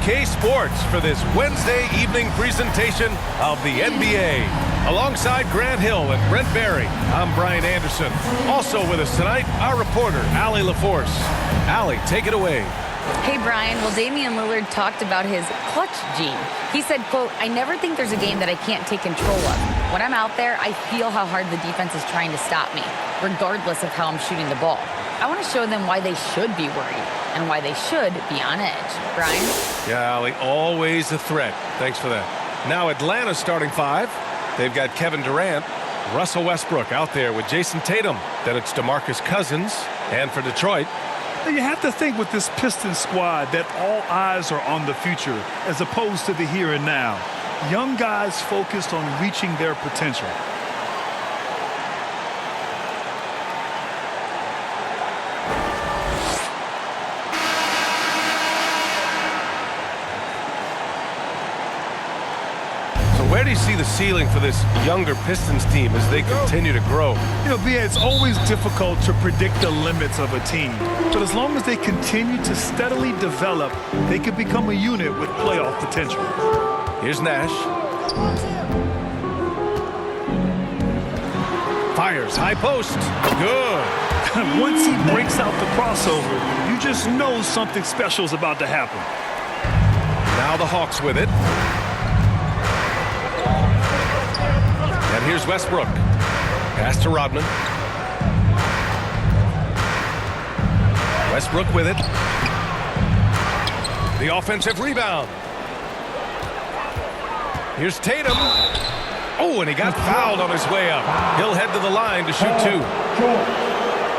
2K Sports for this Wednesday evening presentation of the NBA. Alongside Grant Hill and Brent Barry, I'm Brian Anderson. Also with us tonight, our reporter, Allie LaForce. Allie, take it away. Hey, Brian. Well, Damian Lillard talked about his clutch gene. He said, quote, "I never think there's a game that I can't take control of. When I'm out there, I feel how hard the defense is trying to stop me, regardless of how I'm shooting the ball. I want to show them why they should be worried and why they should be on edge." Brian? Yeah, Allie, always a threat. Thanks for that. Now Atlanta's starting five. They've got Kevin Durant, Russell Westbrook out there with Jason Tatum. Then it's DeMarcus Cousins. And for Detroit, you have to think with this Pistons squad that all eyes are on the future as opposed to the here and now. Young guys focused on reaching their potential. where do you see the ceiling for this younger Pistons team as they continue to grow? You know, BA, it's always difficult to predict the limits of a team. But as long as they continue to steadily develop, they can become a unit with playoff potential. Here's Nash. Fires, high post. Good. Once he breaks out the crossover, you just know something special is about to happen. Now the Hawks with it. And here's Westbrook. Pass to Rodman. Westbrook with it. The offensive rebound. Here's Tatum. Oh, and he got fouled on his way up. He'll head to the line to shoot two.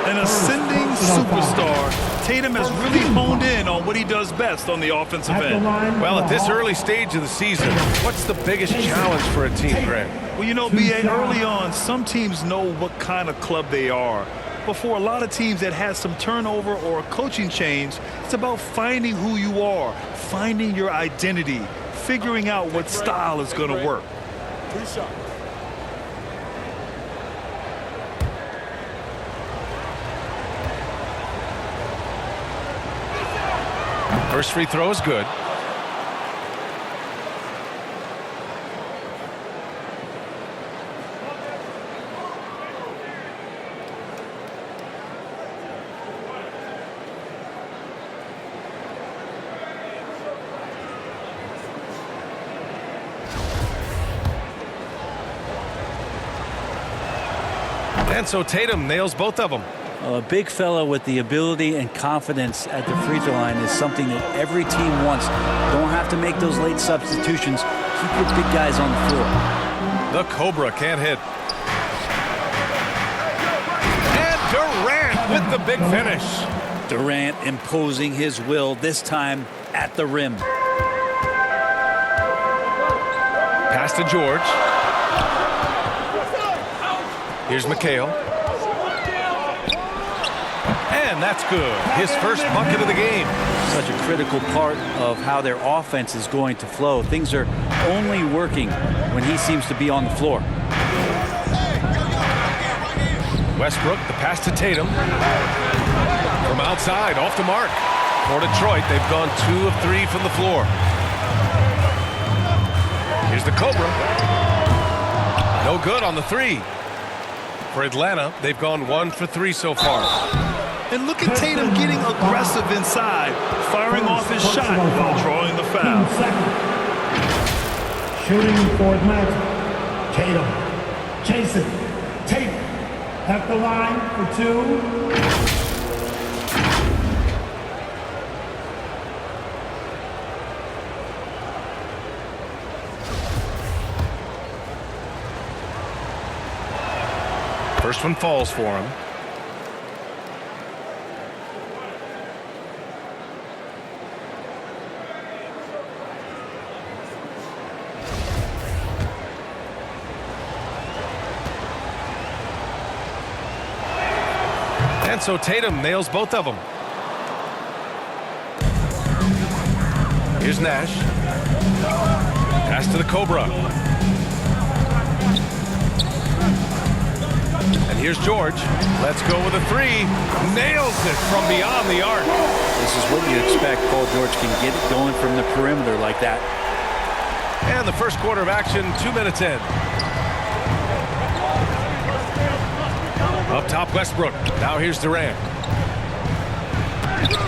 An ascending superstar, Tatum has really honed in on what he does best on the offensive end. Well, at this early stage of the season, what's the biggest challenge for a team, Grant? Well, you know, BA, early on, some teams know what kind of club they are. But for a lot of teams that has some turnover or a coaching change, it's about finding who you are, finding your identity, figuring out what style is going to work. First free throw is good. And so Tatum nails both of them. A big fella with the ability and confidence at the free throw line is something that every team wants. Don't have to make those late substitutions. Keep your big guys on the floor. The Cobra can't hit. And Durant with the big finish. Durant imposing his will, this time at the rim. Pass to George. Here's McHale. And that's good. His first bucket of the game. Such a critical part of how their offense is going to flow. Things are only working when he seems to be on the floor. Westbrook, the pass to Tatum. From outside, off the mark. For Detroit, they've gone 2 of 3 from the floor. Here's the Cobra. No good on the three. For Atlanta, they've gone 1 for 3 so far. And look at Tatum getting aggressive inside, firing off his shot while drawing the foul. Shooting for Atlanta. Tatum. Jason. Tatum. At the line for 2. First one falls for him. And so Tatum nails both of them. Here's Nash. Pass to the Cobra. And Here's George. Let's go with a three. Nails it from beyond the arc. This is what you expect. Paul George can get it going from the perimeter like that. And the first quarter of action, 2 minutes in. Up top, Westbrook. Now here's Durant.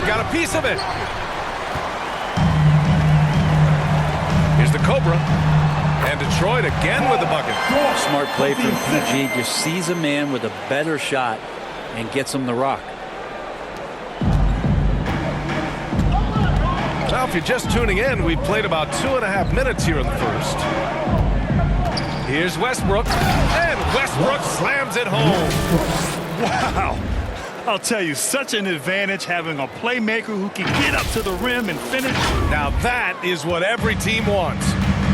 Got a piece of it. Here's the Cobra. And Detroit again with the bucket. Smart play from PG. Just sees a man with a better shot and gets him the rock. Now, if you're just tuning in, we've played about 2.5 minutes here in the first. Here's Westbrook. And Westbrook slams it home. Wow. I'll tell you, such an advantage having a playmaker who can get up to the rim and finish. Now that is what every team wants.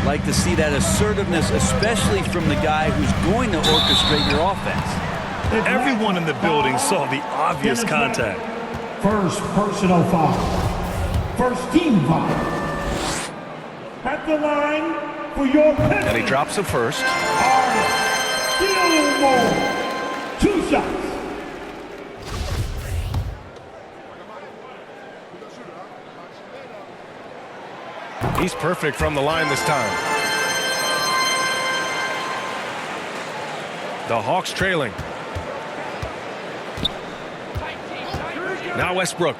Like to see that assertiveness, especially from the guy who's going to orchestrate your offense. Everyone in the building saw the obvious contact. First personal foul. First team foul. At the line for your Pistons. And he drops it first. Gilmore. 2 shots. He's perfect from the line this time. The Hawks trailing. Now Westbrook.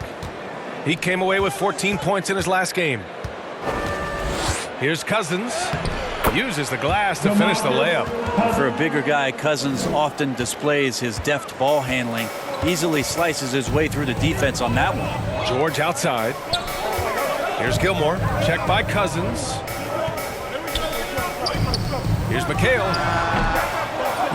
He came away with 14 points in his last game. Here's Cousins. Uses the glass to finish the layup. For a bigger guy, Cousins often displays his deft ball handling. Easily slices his way through the defense on that one. George outside. Here's Gilmore. Checked by Cousins. Here's McHale.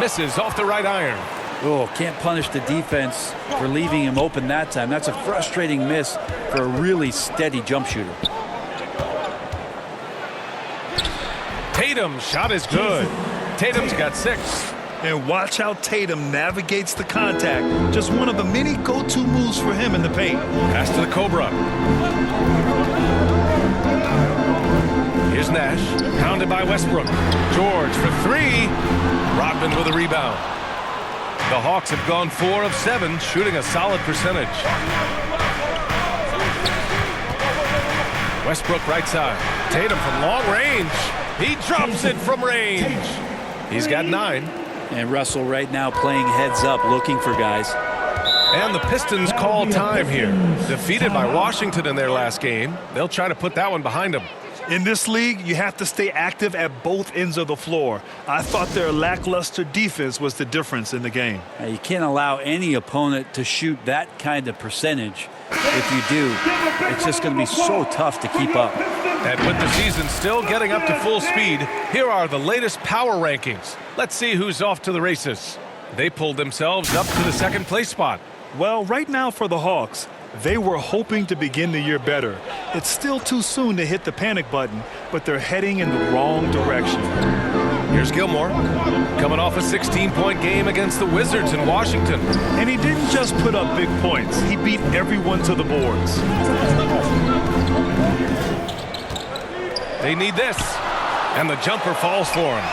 Misses off the right iron. Oh, can't punish the defense for leaving him open that time. That's a frustrating miss for a really steady jump shooter. Tatum's shot is good. Tatum's got 6. And watch how Tatum navigates the contact. Just one of the many go-to moves for him in the paint. Pass to the Cobra. Here's Nash. Pounded by Westbrook. George for 3. Rodman with a rebound. The Hawks have gone 4 of 7, shooting a solid percentage. Westbrook right side. Tatum from long range. He drops it from range. He's got 9. And Russell right now playing heads up, looking for guys. And the Pistons call time here. Defeated by Washington in their last game. They'll try to put that one behind them. In this league, you have to stay active at both ends of the floor. I thought their lackluster defense was the difference in the game. Now, you can't allow any opponent to shoot that kind of percentage. If you do, it's just going to be so tough to keep up. And with the season still getting up to full speed, here are the latest power rankings. Let's see who's off to the races. They pulled themselves up to the second place spot. Well, right now for the Hawks, they were hoping to begin the year better. It's still too soon to hit the panic button, but they're heading in the wrong direction. Here's Gilmore, coming off a 16-point game against the Wizards in Washington. And he didn't just put up big points. He beat everyone to the boards. They need this. And the jumper falls for him.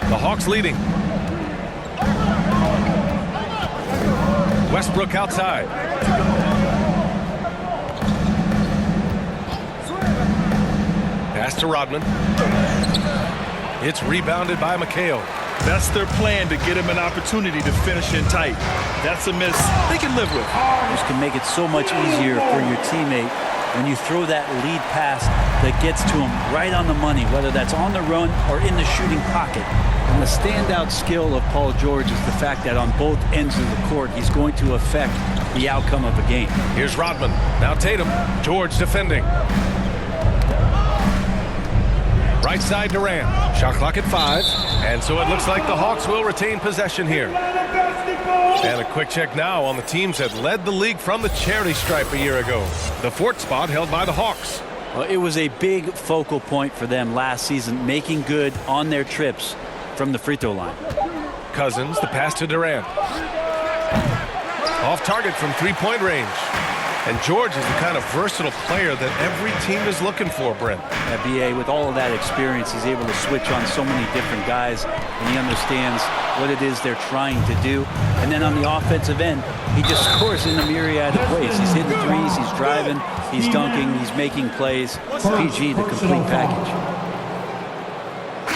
The Hawks leading. Westbrook outside. Pass to Rodman. It's rebounded by McHale. That's their plan, to get him an opportunity to finish in tight. That's a miss they can live with. This can make it so much easier for your teammate when you throw that lead pass that gets to him right on the money, whether that's on the run or in the shooting pocket. And the standout skill of Paul George is the fact that on both ends of the court, he's going to affect the outcome of a game. Here's Rodman. Now Tatum. George defending. Right side Durant. Shot clock at 5. And so it looks like the Hawks will retain possession here. And a quick check now on the teams that led the league from the charity stripe a year ago. The 4th spot held by the Hawks. Well, it was a big focal point for them last season, making good on their trips from the free throw line. Cousins, the pass to Durant. Off target from 3-point range. And George is the kind of versatile player that every team is looking for, Brent. At BA, with all of that experience, he's able to switch on so many different guys, and he understands what it is they're trying to do. And then on the offensive end, he just scores in a myriad of ways. He's hitting threes, he's driving, he's dunking, he's making plays. PG, the complete package.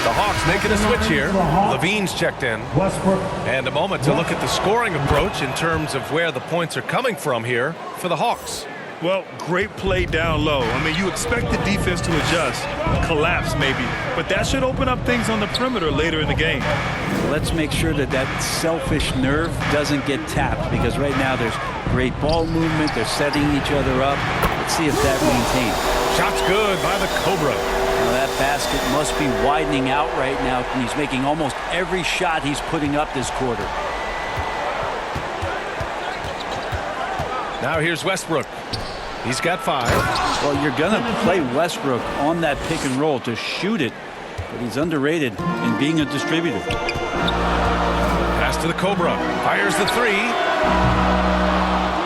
The Hawks making a switch here. Levine's checked in. Westbrook. And a moment to look at the scoring approach in terms of where the points are coming from here for the Hawks. Well, great play down low. I mean, you expect the defense to adjust, collapse maybe, but that should open up things on the perimeter later in the game. Let's make sure that that selfish nerve doesn't get tapped, because right now there's great ball movement. They're setting each other up. Let's see if that maintains. Shot's good by the Cobra. Now that basket must be widening out right now. He's making almost every shot he's putting up this quarter. Now here's Westbrook. He's got 5. Well, you're going to play Westbrook on that pick and roll to shoot it, but he's underrated in being a distributor. Pass to the Cobra. Fires the 3.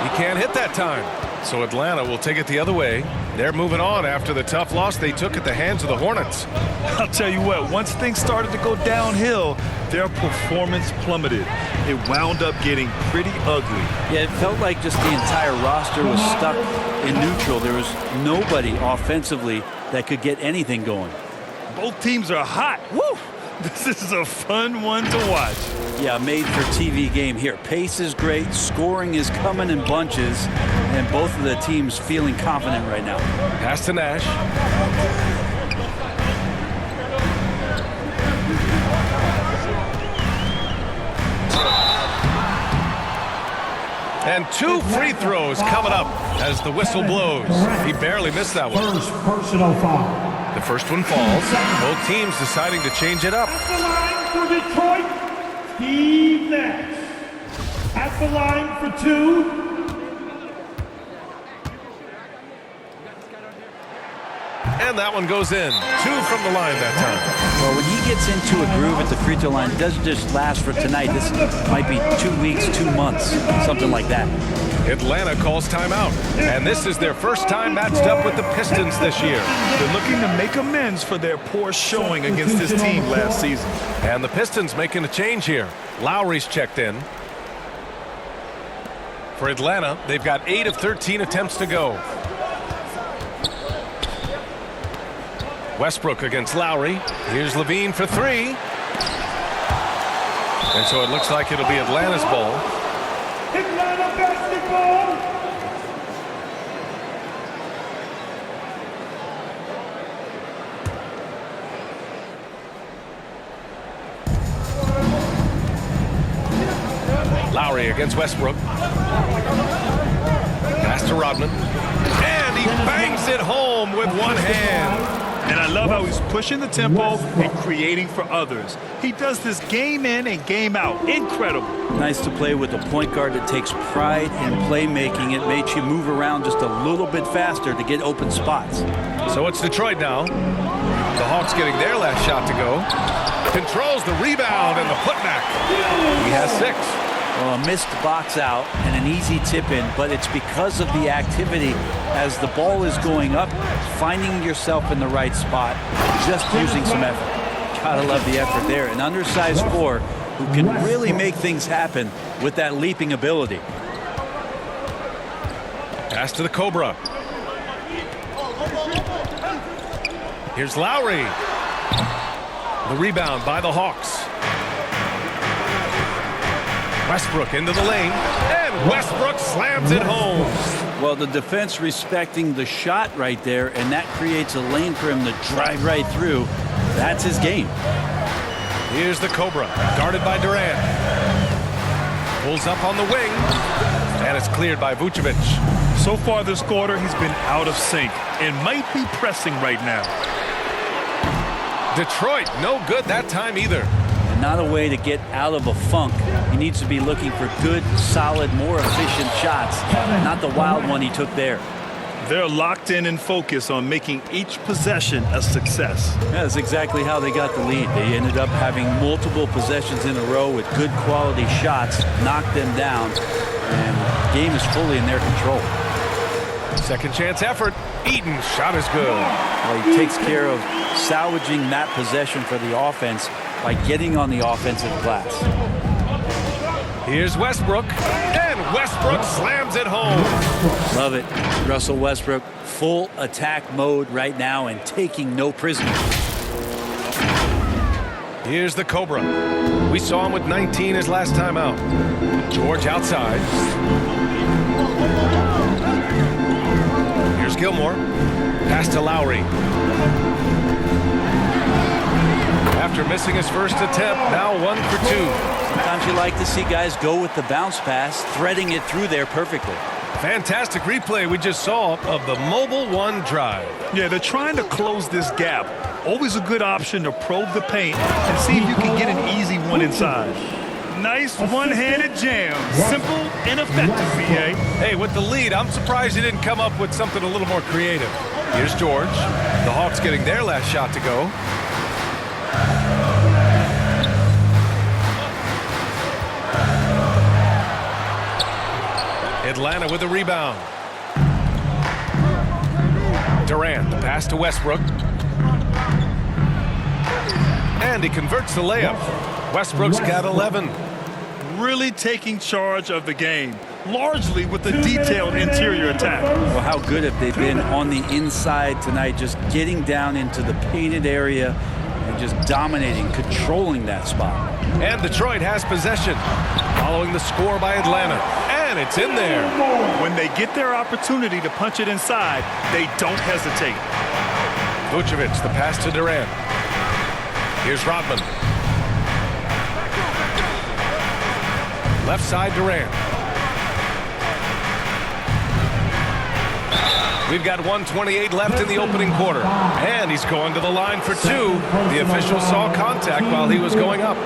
He can't hit that time. So Atlanta will take it the other way. They're moving on after the tough loss they took at the hands of the Hornets. I'll tell you what, once things started to go downhill, their performance plummeted. It wound up getting pretty ugly. Yeah, it felt like just the entire roster was stuck in neutral. There was nobody offensively that could get anything going. Both teams are hot. Woo! This is a fun one to watch. Yeah, made for TV game here. Pace is great, scoring is coming in bunches, and both of the teams feeling confident right now. Pass to Nash. And 2 free throws coming up as the whistle blows. He barely missed that one. First personal foul. The first one falls. Both teams deciding to change it up. At the line for Detroit, Steve Nash. At the line for 2. And that one goes in. 2 from the line that time. Well, when he gets into a groove at the free throw line, it doesn't just last for tonight. This might be 2 weeks, 2 months, something like that. Atlanta calls timeout. And this is their first time matched up with the Pistons this year. They're looking to make amends for their poor showing against this team last season. And the Pistons making a change here. Lowry's checked in. For Atlanta, they've got 8 of 13 attempts to go. Westbrook against Lowry. Here's Levine for 3. And so it looks like it'll be Atlanta's ball. Atlanta basketball. Lowry against Westbrook. Pass to Rodman. And he bangs it home with one hand. And I love how he's pushing the tempo and creating for others. He does this game in and game out. Incredible. Nice to play with a point guard that takes pride in playmaking. It makes you move around just a little bit faster to get open spots. So it's Detroit now. The Hawks getting their last shot to go. Controls the rebound and the putback. He has 6. Well, a missed box out and an easy tip in, but it's because of the activity as the ball is going up, finding yourself in the right spot, just using some effort. Gotta love the effort there. An undersized 4 who can really make things happen with that leaping ability. Pass to the Cobra. Here's Lowry. The rebound by the Hawks. Westbrook into the lane, and Westbrook slams it home. Well, the defense respecting the shot right there, and that creates a lane for him to drive right through. That's his game. Here's the Cobra, guarded by Durant. Pulls up on the wing, and it's cleared by Vucevic. So far this quarter, he's been out of sync and might be pressing right now. Detroit, no good that time either. Not a way to get out of a funk. He needs to be looking for good, solid, more efficient shots, not the wild one he took there. They're locked in and focused on making each possession a success. Yeah, that's exactly how they got the lead. They ended up having multiple possessions in a row with good quality shots, knocked them down, and the game is fully in their control. Second chance effort. Eaton shot is good. Well, he takes care of salvaging that possession for the offense by getting on the offensive glass. Here's Westbrook, and Westbrook slams it home. Love it. Russell Westbrook, full attack mode right now and taking no prisoners. Here's the Cobra. We saw him with 19 his last time out. George outside. Here's Gilmore. Pass to Lowry. After missing his first attempt, now 1 for 2. Sometimes you like to see guys go with the bounce pass, threading it through there perfectly. Fantastic replay we just saw of the Mobile One drive. Yeah, they're trying to close this gap. Always a good option to probe the paint and see if you can get an easy one inside. Nice one-handed jam. Simple and effective, VA. Hey, with the lead, I'm surprised he didn't come up with something a little more creative. Here's George. The Hawks getting their last shot to go. Atlanta with a rebound. Durant, the pass to Westbrook. And he converts the layup. Westbrook's got 11. Really taking charge of the game, largely with the detailed interior attack. Well, how good have they been on the inside tonight, just getting down into the painted area and just dominating, controlling that spot. And Detroit has possession, following the score by Atlanta. And it's in there. When they get their opportunity to punch it inside, they don't hesitate. Vucevic, the pass to Durant. Here's Rodman. Left side Durant. We've got 1:28 left in the opening quarter. And he's going to the line for 2. The official saw contact while he was going up.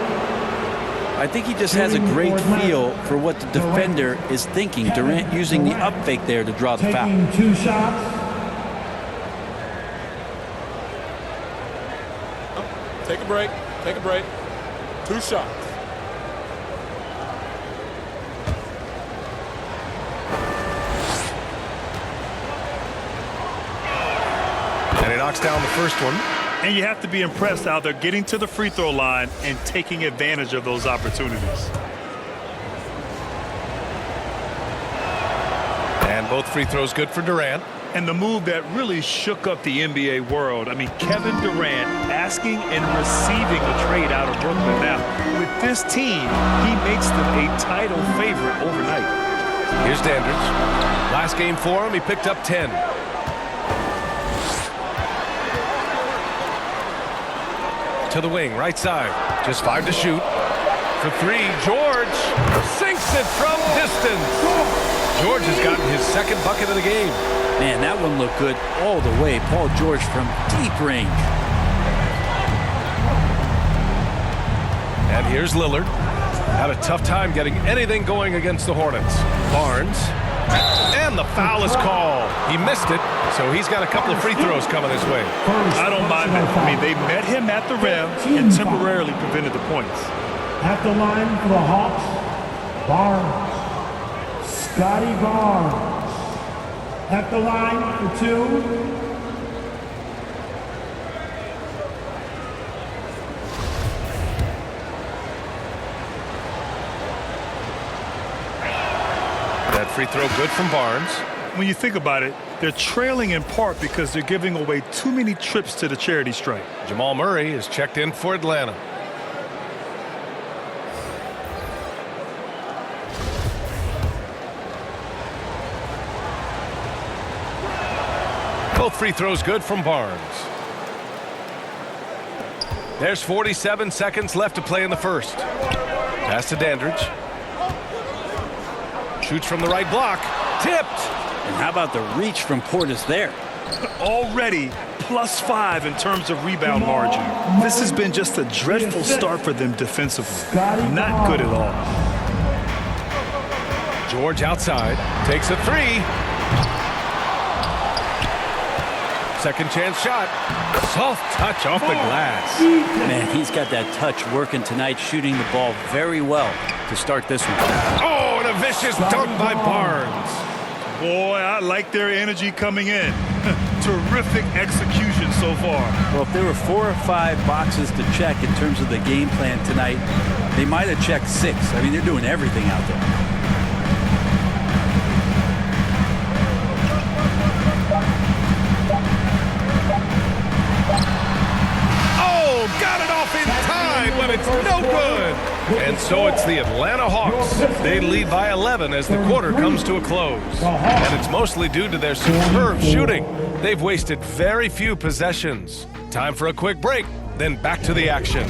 I think he just has a great feel for what the defender is thinking. Durant using the up fake there to draw the foul. Taking 2 shots. Take a break. Take a break. 2 shots. And he knocks down the first one. And you have to be impressed how they're getting to the free throw line and taking advantage of those opportunities. And both free throws good for Durant. And the move that really shook up the NBA world. I mean, Kevin Durant asking and receiving a trade out of Brooklyn. Now, with this team, he makes them a title favorite overnight. Here's Dandridge. Last game for him, he picked up 10. To the wing, right side. Just 5 to shoot. For 3, George sinks it from distance. George has gotten his second bucket of the game. Man, that one looked good all the way. Paul George from deep range. And here's Lillard. Had a tough time getting anything going against the Hornets. Barnes. And the foul is called. He missed it, so he's got a couple of free throws coming his way. I don't mind that. I mean, they met him at the rim and temporarily prevented the points. At the line for the Hawks, Barnes. Scotty Barnes. At the line for 2. That free throw good from Barnes. When you think about it, they're trailing in part because they're giving away too many trips to the charity stripe. Jamal Murray is checked in for Atlanta. Both free throws good from Barnes. There's 47 seconds left to play in the first. Pass to Dandridge. Shoots from the right block. Tipped. And how about the reach from Portis there? Already +5 in terms of rebound margin. This has been just a dreadful start for them defensively. Not good at all. George outside. Takes a 3. Second chance shot. Soft touch off the glass. Man, he's got that touch working tonight, shooting the ball very well to start this one. Oh, and a vicious dunk by Barnes. Boy, I like their energy coming in. Terrific execution so far. Well, if there were 4 or 5 boxes to check in terms of the game plan tonight, they might have checked 6. I mean, they're doing everything out there. Oh, got it off in time, but it's no good. And so it's the Atlanta Hawks. They lead by 11 as the quarter comes to a close. And it's mostly due to their superb shooting. They've wasted very few possessions. Time for a quick break, then back to the action.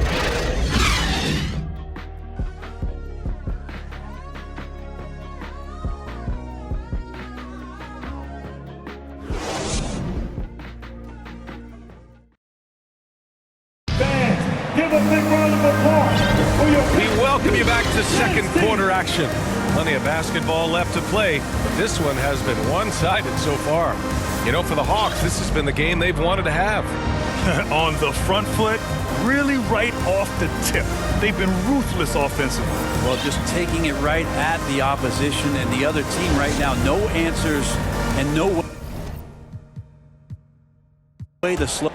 Fans, give a big round of applause for your We welcome you back to second quarter action. Plenty of basketball left to play, but this one has been one-sided so far. You know, for the Hawks, this has been the game they've wanted to have. On the front foot, really right off the tip. They've been ruthless offensively. Well, just taking it right at the opposition and the other team right now. No answers and no way to slow